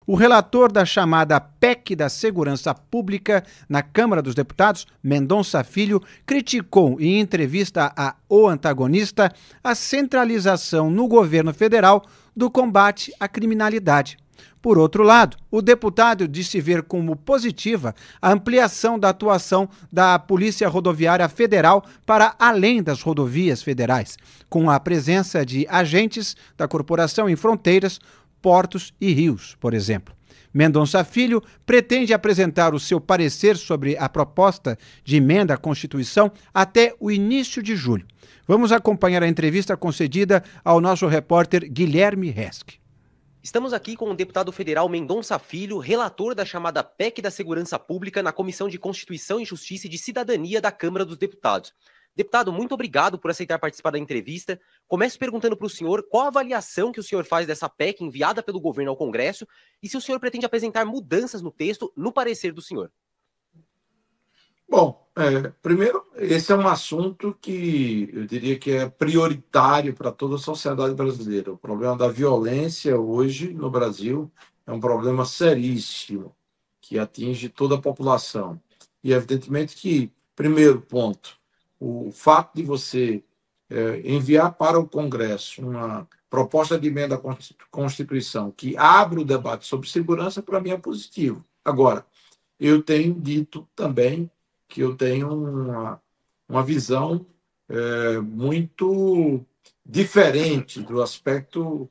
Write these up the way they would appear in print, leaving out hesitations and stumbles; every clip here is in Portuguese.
O relator da chamada PEC da Segurança Pública na Câmara dos Deputados, Mendonça Filho, criticou em entrevista a O Antagonista a centralização no governo federal do combate à criminalidade. Por outro lado, o deputado disse ver como positiva a ampliação da atuação da Polícia Rodoviária Federal para além das rodovias federais, com a presença de agentes da corporação em fronteiras, portos e rios, por exemplo. Mendonça Filho pretende apresentar o seu parecer sobre a proposta de emenda à Constituição até o início de julho. Vamos acompanhar a entrevista concedida ao nosso repórter Guilherme Resch. Estamos aqui com o deputado federal Mendonça Filho, relator da chamada PEC da Segurança Pública na Comissão de Constituição e Justiça e de Cidadania da Câmara dos Deputados. Deputado, muito obrigado por aceitar participar da entrevista. Começo perguntando para o senhor qual a avaliação que o senhor faz dessa PEC enviada pelo governo ao Congresso e se o senhor pretende apresentar mudanças no texto, no parecer do senhor. Bom, primeiro, esse é um assunto que eu diria que é prioritário para toda a sociedade brasileira. O problema da violência hoje no Brasil é um problema seríssimo que atinge toda a população. E, evidentemente, que, primeiro ponto, o fato de você enviar para o Congresso uma proposta de emenda à Constituição que abre o debate sobre segurança, para mim é positivo. Agora, eu tenho dito também que eu tenho uma visão muito diferente do aspecto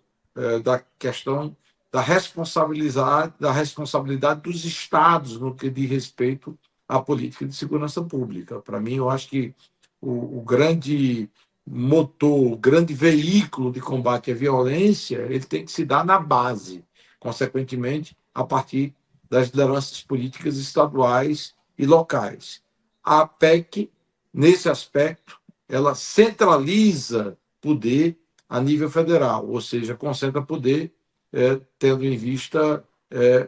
da questão da responsabilidade dos estados no que diz respeito à política de segurança pública. Para mim, eu acho que o grande motor, o grande veículo de combate à violência, ele tem que se dar na base, consequentemente, a partir das lideranças políticas estaduais e locais. A PEC, nesse aspecto, ela centraliza poder a nível federal, ou seja, concentra poder tendo em vista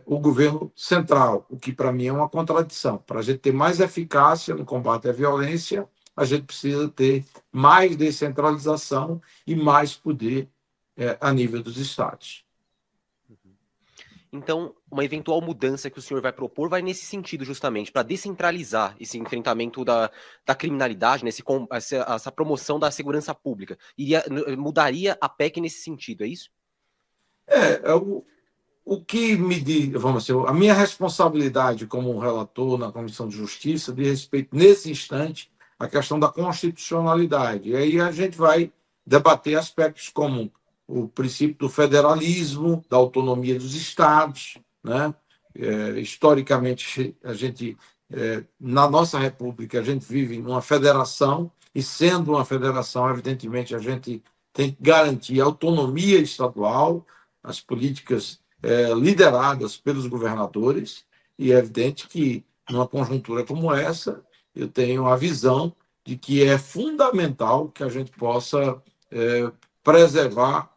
o governo central, o que para mim é uma contradição. Para a gente ter mais eficácia no combate à violência, a gente precisa ter mais descentralização e mais poder a nível dos estados. Então, uma eventual mudança que o senhor vai propor vai nesse sentido, justamente, para descentralizar esse enfrentamento da criminalidade, né, essa promoção da segurança pública. Mudaria a PEC nesse sentido, é isso? O que me diz, vamos dizer, a minha responsabilidade como relator na Comissão de Justiça diz respeito, nesse instante, à questão da constitucionalidade. E aí a gente vai debater aspectos como o princípio do federalismo, da autonomia dos estados, né? Historicamente, a gente, na nossa república, a gente vive numa federação, e sendo uma federação, evidentemente, a gente tem que garantir a autonomia estadual, as políticas lideradas pelos governadores, e é evidente que, numa conjuntura como essa, eu tenho a visão de que é fundamental que a gente possa preservar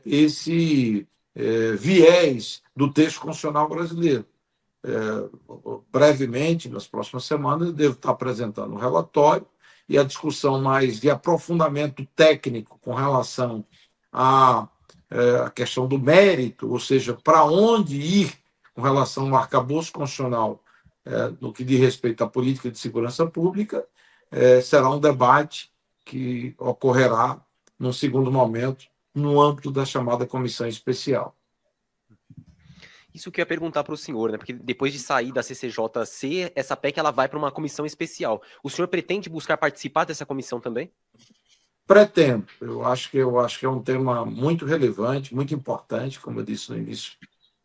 esse viés do texto constitucional brasileiro. Brevemente, nas próximas semanas, eu devo estar apresentando um relatório e a discussão mais de aprofundamento técnico com relação à questão do mérito, ou seja, para onde ir com relação ao arcabouço constitucional no que diz respeito à política de segurança pública, será um debate que ocorrerá num segundo momento, no âmbito da chamada comissão especial. Isso que eu ia perguntar para o senhor, né? Porque depois de sair da CCJC, essa PEC ela vai para uma comissão especial. O senhor pretende buscar participar dessa comissão também? Pretendo. Eu acho que é um tema muito relevante, muito importante, como eu disse no início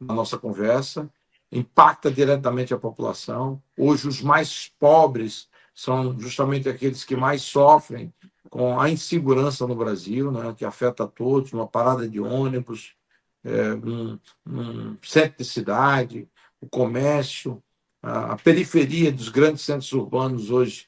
da nossa conversa, impacta diretamente a população. Hoje, os mais pobres são justamente aqueles que mais sofrem com a insegurança no Brasil, né, que afeta a todos, uma parada de ônibus, um centro de cidade, o comércio, a periferia dos grandes centros urbanos hoje,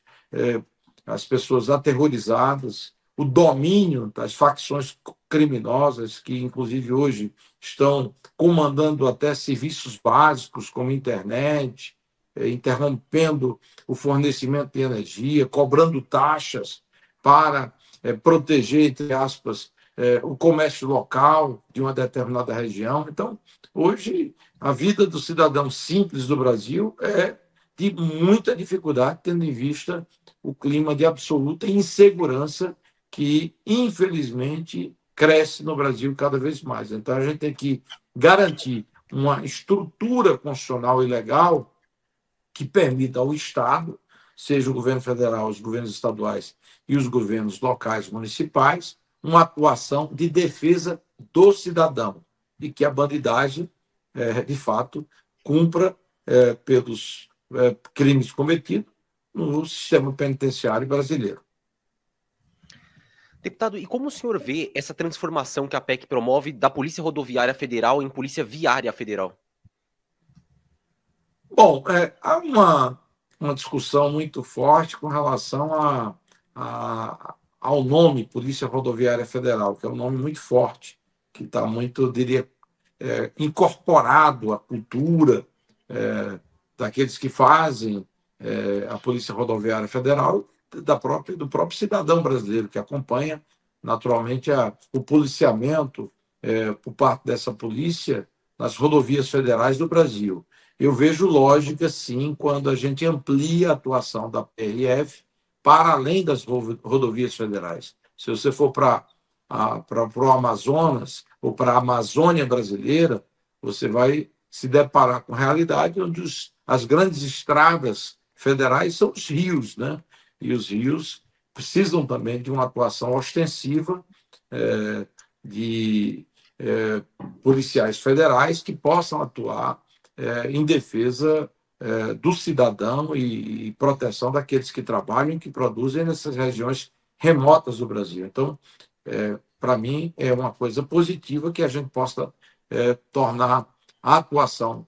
as pessoas aterrorizadas, o domínio das facções criminosas que, inclusive, hoje estão comandando até serviços básicos como internet, interrompendo o fornecimento de energia, cobrando taxas para proteger, entre aspas, o comércio local de uma determinada região. Então, hoje, a vida do cidadão simples do Brasil é de muita dificuldade, tendo em vista o clima de absoluta insegurança que, infelizmente, cresce no Brasil cada vez mais. Então, a gente tem que garantir uma estrutura constitucional e legal que permita ao Estado, seja o governo federal, os governos estaduais e os governos locais municipais, uma atuação de defesa do cidadão e que a bandidagem, de fato, cumpra pelos crimes cometidos no sistema penitenciário brasileiro. Deputado, e como o senhor vê essa transformação que a PEC promove da Polícia Rodoviária Federal em Polícia Viária Federal? Bom, há uma discussão muito forte com relação ao nome Polícia Rodoviária Federal, que é um nome muito forte, que está muito, eu diria, incorporado à cultura daqueles que fazem a Polícia Rodoviária Federal, do próprio cidadão brasileiro, que acompanha naturalmente o policiamento por parte dessa polícia nas rodovias federais do Brasil. Eu vejo lógica, sim, quando a gente amplia a atuação da PRF para além das rodovias federais. Se você for para o Amazonas ou para a Amazônia brasileira, você vai se deparar com a realidade onde as grandes estradas federais são os rios, né? E os rios precisam também de uma atuação ostensiva de policiais federais que possam atuar em defesa do cidadão e proteção daqueles que trabalham e que produzem nessas regiões remotas do Brasil. Então, para mim, é uma coisa positiva que a gente possa tornar a atuação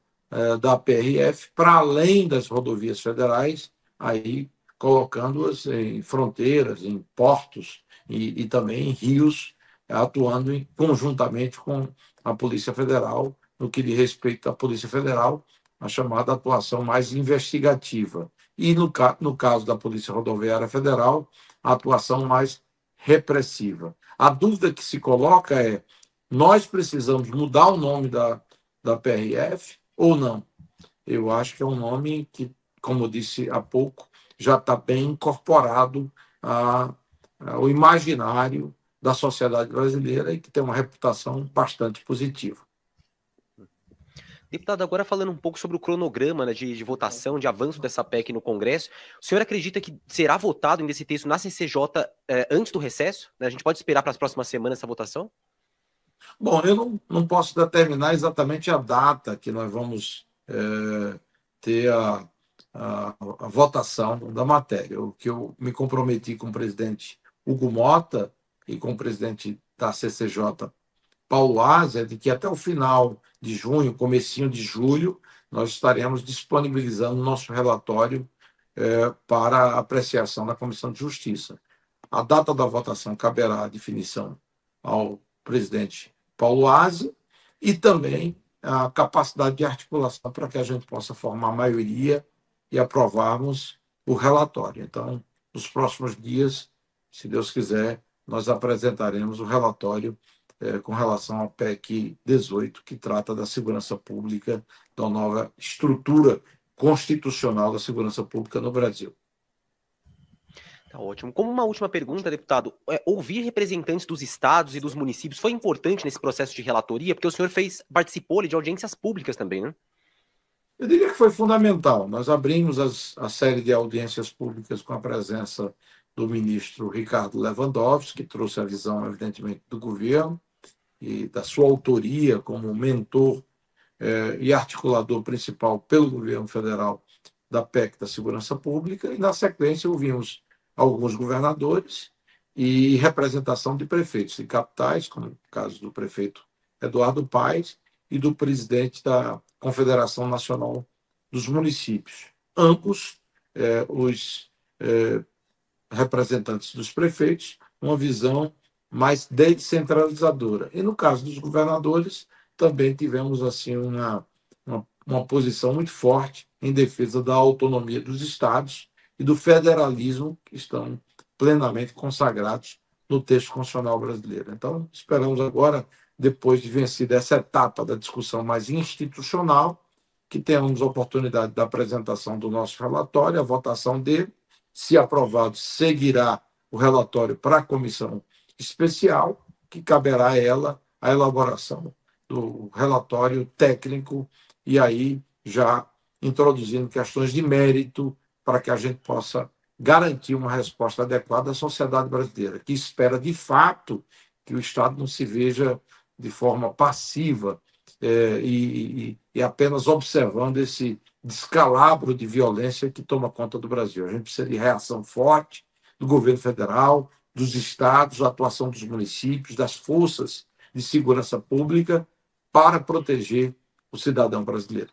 da PRF para além das rodovias federais, aí colocando-as em fronteiras, em portos e também em rios, atuando conjuntamente com a Polícia Federal, no que diz respeito à Polícia Federal, a chamada atuação mais investigativa. E, no caso da Polícia Rodoviária Federal, a atuação mais repressiva. A dúvida que se coloca é: nós precisamos mudar o nome da PRF ou não? Eu acho que é um nome que, como eu disse há pouco, já está bem incorporado ao imaginário da sociedade brasileira e que tem uma reputação bastante positiva. Deputado, agora falando um pouco sobre o cronograma, né, de votação, de avanço dessa PEC no Congresso, o senhor acredita que será votado nesse texto na CCJ antes do recesso? Né? A gente pode esperar para as próximas semanas essa votação? Bom, eu não posso determinar exatamente a data que nós vamos ter a votação da matéria. O que eu me comprometi com o presidente Hugo Mota e com o presidente da CCJ, Paulo Aze, é de que até o final de junho, comecinho de julho, nós estaremos disponibilizando o nosso relatório para apreciação da Comissão de Justiça. A data da votação caberá a definição ao presidente Paulo Aze e também a capacidade de articulação para que a gente possa formar maioria e aprovarmos o relatório. Então, nos próximos dias, se Deus quiser, nós apresentaremos o relatório com relação ao PEC 18, que trata da segurança pública, da nova estrutura constitucional da segurança pública no Brasil. Tá ótimo. Como uma última pergunta, deputado, ouvir representantes dos estados e dos municípios foi importante nesse processo de relatoria, porque o senhor participou de audiências públicas também, né? Eu diria que foi fundamental. Nós abrimos a série de audiências públicas com a presença do ministro Ricardo Lewandowski, que trouxe a visão, evidentemente, do governo e da sua autoria como mentor e articulador principal pelo governo federal da PEC da Segurança Pública, e, na sequência, ouvimos alguns governadores e representação de prefeitos de capitais, como o caso do prefeito Eduardo Paes e do presidente da Confederação Nacional dos Municípios. Ambos os representantes dos prefeitos, uma visão mais descentralizadora. E no caso dos governadores, também tivemos assim uma posição muito forte em defesa da autonomia dos estados e do federalismo, que estão plenamente consagrados no texto constitucional brasileiro. Então, esperamos agora, depois de vencida essa etapa da discussão mais institucional, que tenhamos a oportunidade da apresentação do nosso relatório, a votação dele. Se aprovado, seguirá o relatório para a comissão especial, que caberá a ela a elaboração do relatório técnico e aí já introduzindo questões de mérito para que a gente possa garantir uma resposta adequada à sociedade brasileira, que espera, de fato, que o Estado não se veja de forma passiva e apenas observando esse descalabro de violência que toma conta do Brasil. A gente precisa de reação forte do governo federal, dos estados, a atuação dos municípios, das forças de segurança pública para proteger o cidadão brasileiro.